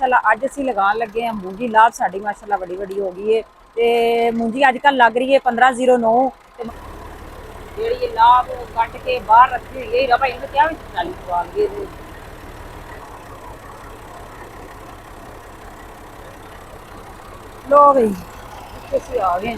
ਮਾਸ਼ਾਅੱਲਾ ਅੱਜ ਅਸੀਂ ਲਗਾਉਣ ਲੱਗੇ ਹਾਂ ਮੂੰਗੀ ਲਾਭ। ਸਾਡੀ ਮਾਸ਼ਾਅੱਲਾ ਵੱਡੀ ਵੱਡੀ ਹੋ ਗਈ ਹੈ ਤੇ ਮੂੰਗੀ ਅੱਜ ਕੱਲ ਲੱਗ ਰਹੀ ਹੈ 1509 ਤੇ ਜਿਹੜੀ ਇਹ ਲਾਭ ਕੱਟ ਕੇ ਬਾਹਰ ਰੱਖੀ ਹੋਈ ਹੈ ਹੀਰਾ ਭਾਈ ਨੂੰ ਕਿਹਾ ਵੀ ਚਾਲੀ ਪਵਾ ਲਈਏ ਇਹਦੇ। लो भाई कैसे आ गए।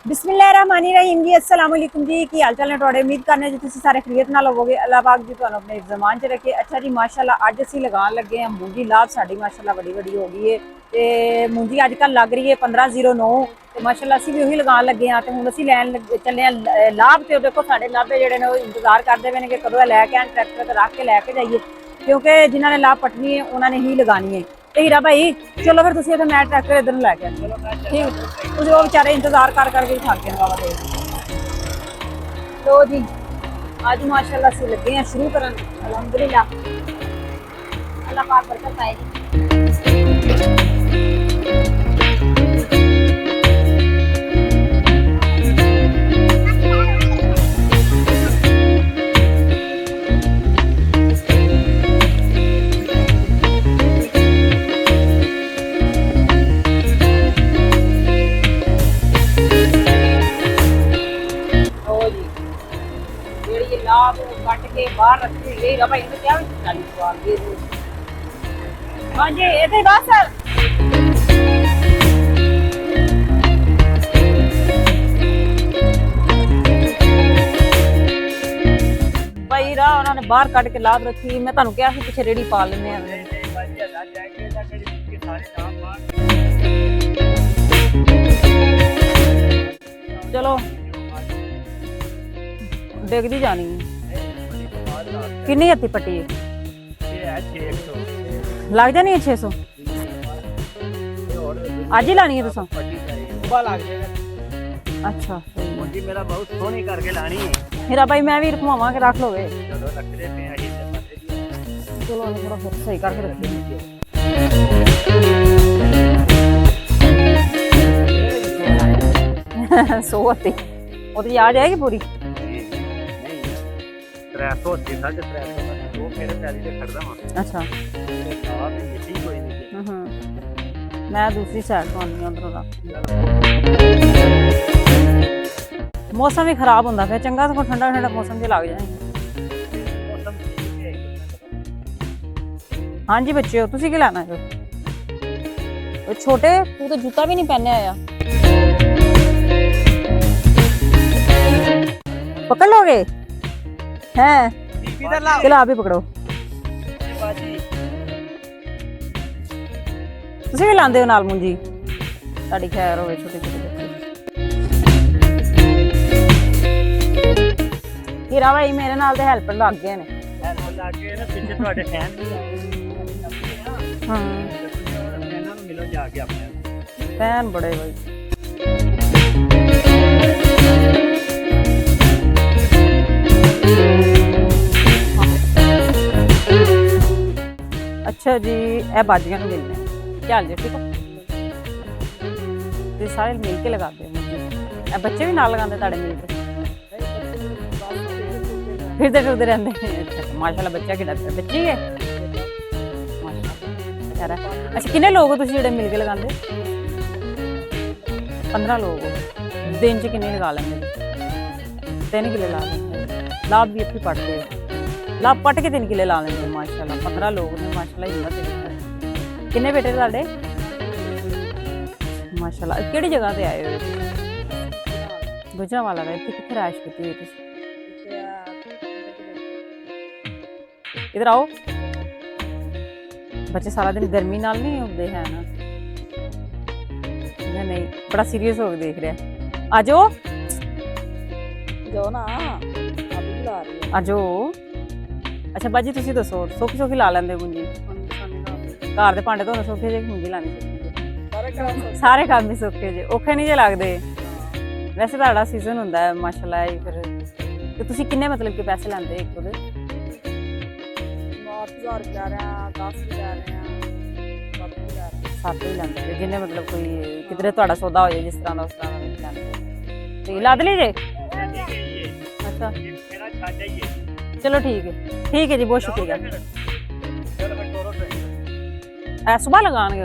बिस्मिल्लाहिर्रहमानिर्रहीम जी, अस्सलाम वालेकुम जी। की हाल चाल ने तुहाडे? उम्मीद करने जी तुसीं सारे खैरियत नाल होवोगे। अल्लाह पाक जी तुहानूं अपने ज़मान च रखे। अच्छा जी माशाअल्लाह अज असीं लगान लगे हैं मूंगी लाभ। साडी माशाअल्लाह बड़ी बड़ी हो गई है ते मूंगी अजकल लग रही है 1509 ते माशाअल्लाह असीं भी उही लगान लगे हाँ। ते हुण असीं लैन चले लाभ ते देखो साडे लाभे जिहड़े ने इंतजार करदे पए ने कि कदों लैके आन ट्रैक्टर ते रख के लैके जाइए, क्योंकि जिन्हां ने लाभ पटनी है उन्होंने ही लगानी है। ते हीरा भाई चलो फिर तुसीं मैं ट्रैक्टर इधर लैके आनी। ठीक, तुसीं वो बेचारे इंतजार कर करके थक गए बाबा देख। तो जी आज माशाअल्लाह से लगे हैं शुरू करन। अल्हम्दुलिल्लाह अल्लाह पाक बरकत पाए जी। लाभ कट के बाहर रखी हुई है भाई ने क्या चाली पवा लईए। हाँ जी ये बस भाई रा उन्होंने बाहर कट के लाभ रखी। मैं तुहानूं कहा सी पिछे रेड़ी पा लेने। चलो देखती जानी किन्नी हत्ती पट्टी है? लग जानी है 600। आज ही लानी है तुसां? अच्छा मेरा बहुत सोहनी करके लानी है। मेरा भाई मैं भी रखवावां के रख लोगे। चलो थोड़ा फिर सही करके रखिए। सौ हत्ती वो तो आ जाएगी पूरी। 380 350 वो मेरे पैरी ते खड़दा हां। अच्छा आप मिट्टी कोई नहीं। मैं दूसरी साइड तो आनी उधरों दा। मौसम भी खराब होंदा फिर चंगा तो ठंडा ठंडा मौसम भी लग जाए। हाँ जी बच्चे तुसी की लाना है? छोटे तू तो जूता भी नहीं पहने आया। पकड़ लोगे हैं? चलो आप ही पकड़ो। तुसीं भी लांदे हो नाल मूंजी? साडी खैर होवे छोटे छोटे बच्चे। हीरा भाई मेरे नाल ते हेल्प लग गए ने। हेल्प लग गए ने पिछे तुहाडे फैन भी हां फैनां नूं मिलो जाके अपने फैन बड़े भाई। अच्छा जी ए बाजियां नूं मिलने चल जी। ठीक है ते सारे मिल के लगाते हैं। बच्चे भी नाल लगाते ताड़े मिल के फिरते फिरते रहते हैं। अच्छा माशाल्लाह बच्चा कितना बच्ची है माशाल्लाह। अच्छा कितने लोग हो तुसीं जेह्ड़े मिल के लगाते? 15 लोग हो। दिन च किन्ने लगा लेंगे? 3 किले ला लेंगे। लाभ भी अच्छी पटते हो? लाभ पट के 3 किले ला लेंगे माशाल्लाह। 15 लोग ने माशाल्लाह हिम्मत है। किन्ने बेटे तुहाडे? माशाल्लाह केड़ी जगह ते आए हो? गुजरांवाला दा। इत्थे कित्थे रैश कीती होई तुसीं? इधर आओ। बच्चे सारा दिन गर्मी नाल नहीं होंदे है ना? नहीं बड़ा सीरियस हो के देख रहा। आ जाओ जाओ ना आ जाओ। अच्छा बाजी तुसीं दसो सौखी सौखी ला लैंदे मुंजी? घर दे भांडे धोने सौखे जे मुंजी लानी? सारे काम ही सौखे जे औखे नहीं जे लगदे? वैसे तो सीजन होंदा है माशाल्लाह फिर ਤੇ ਤੁਸੀਂ ਕਿੰਨੇ ਮਤਲਬ ਕਿ ਪੈਸੇ ਲੈਂਦੇ ਇੱਕ ਉਹਦੇ? 8000 ਲੈ ਰਹੇ ਆ, 10 ਵੀ ਲੈ ਰਹੇ ਆ, 7 ਵੀ ਲੈ ਰਹੇ 7 ਹੀ ਲੈਂਦੇ ਜੇ, ਜਿੰਨੇ ਮਤਲਬ ਕੋਈ ਕਿਧਰੇ ਤੁਹਾਡਾ ਸੌਦਾ ਹੋ ਜਾਏ ਜਿਸ ਤਰ੍ਹਾਂ ਦਾ ਉਸ ਤਰ੍ਹਾਂ ਦਾ ਲੈਂਦੇ ਹੋ। ਤੇ ਲੱਦ ਲਈ ਜੇ? ਅੱਛਾ ਮੇਰਾ ਛੱਡ ਜਾਈਏ। ਚਲੋ ਠੀਕ ਹੈ ਜੀ, ਬਹੁਤ ਸ਼ੁਕਰੀਆ। ਚਲੋ ਫਿਰ ਤੋਰੋ ਫਿਰ। ਐ ਸੁਬਾਹ ਲਗਾਣਗੇ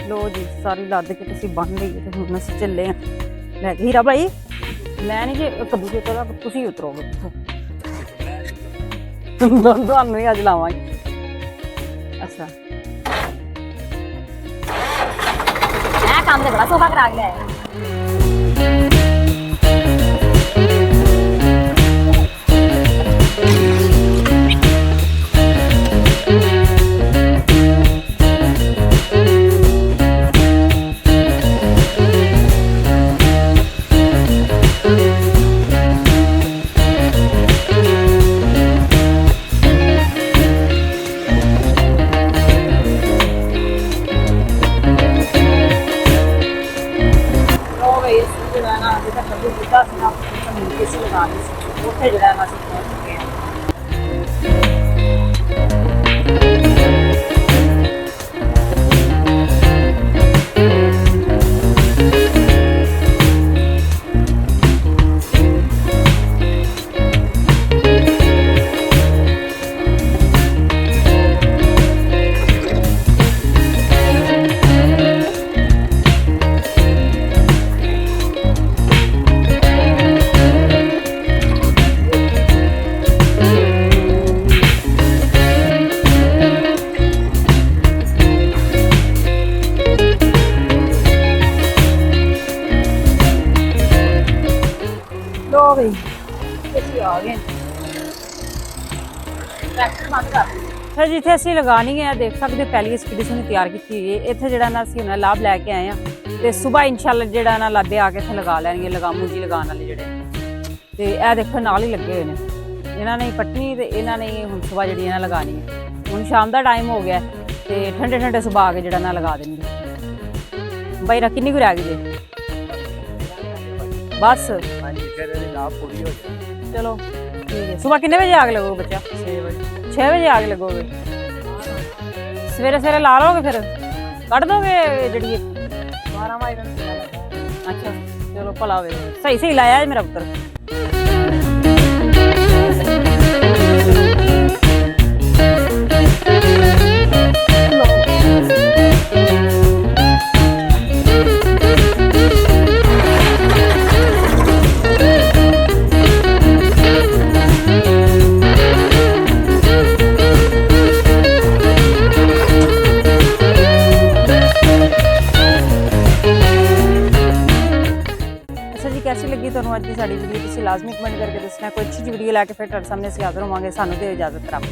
ਲੋ ਜੀ, ਸਾਰੀ ਲੱਦ ਕੇ ਤੁਸੀਂ ਬੰਨ ਲਈ ਤੇ ਹੁਣ ਅਸੀਂ ਚੱਲੇ ਆ ਲੈ ਕੇ। ਹੀਰਾ ਭਾਈ ਮੈਂ ਨਹੀਂ ਜੇ ਕੱਦੂ ਕੇ ਉਤਰਾ, ਤੁਸੀਂ ਉਤਰੋਗੇ ਤੁਹਾਨੂੰ ਹੀ ਅੱਜ ਲਾਵਾਂਗੇ। ਅੱਛਾ ਆ ਕੰਮ ਤੇ ਬੜਾ ਸੋਫਾ ਕਰਾ ਕੇ ਲਿਆਇਆ। ਕਿਸੇ ਲਗਾ ਲਈ ਸੀ ਉੱਥੇ ਜਿਹੜਾ ਨਾ ਅਸੀਂ ਪਹੁੰਚ ਚੁੱਕੇ ਹਾਂ। ਲੋ ਬਈ ਅਸੀਂ ਆ ਗਏ ਟਰੈਕਟਰ ਬੰਦ ਕਰ ਫਿਰ ਜਿੱਥੇ ਅਸੀਂ ਲਗਾਣੀ ਹੈ ਦੇਖ ਸਕਦੇ ਪਹਿਲੀ ਐਕਸਪੀਡੀਸ਼ਨ ਤਿਆਰ ਕੀਤੀ ਹੋਈ ਹੈ। ਇੱਥੇ ਜਿਹੜਾ ਨਾ ਅਸੀਂ ਹੁਣ ਲਾਭ ਲੈ ਕੇ ਆਏ ਆ ਤੇ ਸਵੇਰ ਇਨਸ਼ਾਅੱਲਾ ਜਿਹੜਾ ਨਾ ਲਾਦੇ ਆ ਕੇ ਇੱਥੇ ਲਗਾ ਲੈਣਗੇ, ਮੂੰਜੀ ਲਗਾਉਣ ਵਾਲੇ ਜਿਹੜੇ। ਤੇ ਇਹ ਦੇਖੋ ਨਾਲ ਹੀ ਲੱਗੇ ਹੋਏ ਨੇ, ਇਹਨਾਂ ਨੇ ਪੱਟਣੀ ਤੇ ਇਹਨਾਂ ਨੇ ਹੁਣ ਸਵੇਰ ਜਿਹੜੀ ਇਹਨਾਂ ਲਗਾਣੀ ਹੈ। ਹੁਣ ਸ਼ਾਮ ਦਾ ਟਾਈਮ ਹੋ ਗਿਆ ਤੇ ਠੰਡੇ ਠੰਡੇ ਸੁਭਾ ਕੇ ਜਿਹੜਾ ਨਾ ਲਗਾ ਦੇਣਗੇ। ਬਾਈ ਰਾ ਕਿੰਨੀ ਕੁ ਰਹਿ ਗਈ ਜੇ? ਬਸ ਹਾਂਜੀ ਫਿਰ ਇਹਦੀ ਲਾਭ ਪੂਰੀ ਹੋ ਜਾਏ। ਚਲੋ ਠੀਕ ਹੈ। ਸੁਬह ਕਿੰਨੇ ਵਜੇ ਆਗ लगोगे बच्चा? 6 ਵਜੇ। 6 ਵਜੇ ਆਗ लगोगे? ਸਵੇਰੇ ਸਵੇਰੇ ਲਾ ਲੋਗੇ ਫਿਰ ਕੱਢ ਦੋਗੇ ਜਿਹੜੀ 12 ਵਜੇ ਤੱਕ ਲੱਗਾ। ਅੱਛਾ ਚਲੋ ਭਲਾ ਵੇ, ਸਹੀ ਸਹੀ ਲਾਇਆ ਹੈ ਮੇਰਾ ਪੁੱਤਰ। कैसी लगी ਤੁਹਾਨੂੰ ਅੱਜ ਦੀ ਸਾਡੀ ਵੀਡੀਓ? ਤੁਸੀਂ ਲਾਜ਼ਮੀ ਕਮੈਂਟ ਕਰਕੇ ਦੱਸਣਾ। ਕੋਈ ਅੱਛੀ ਜਿਹੀ ਵੀਡੀਓ ਲੈ ਕੇ ਫਿਰ ਤੁਹਾਡੇ ਸਾਹਮਣੇ ਅਸੀਂ ਹਾਜ਼ਰ ਹੋਵਾਂਗੇ। ਸਾਨੂੰ ਦਿਓ ਇਜਾਜ਼ਤ, ਰੱਬ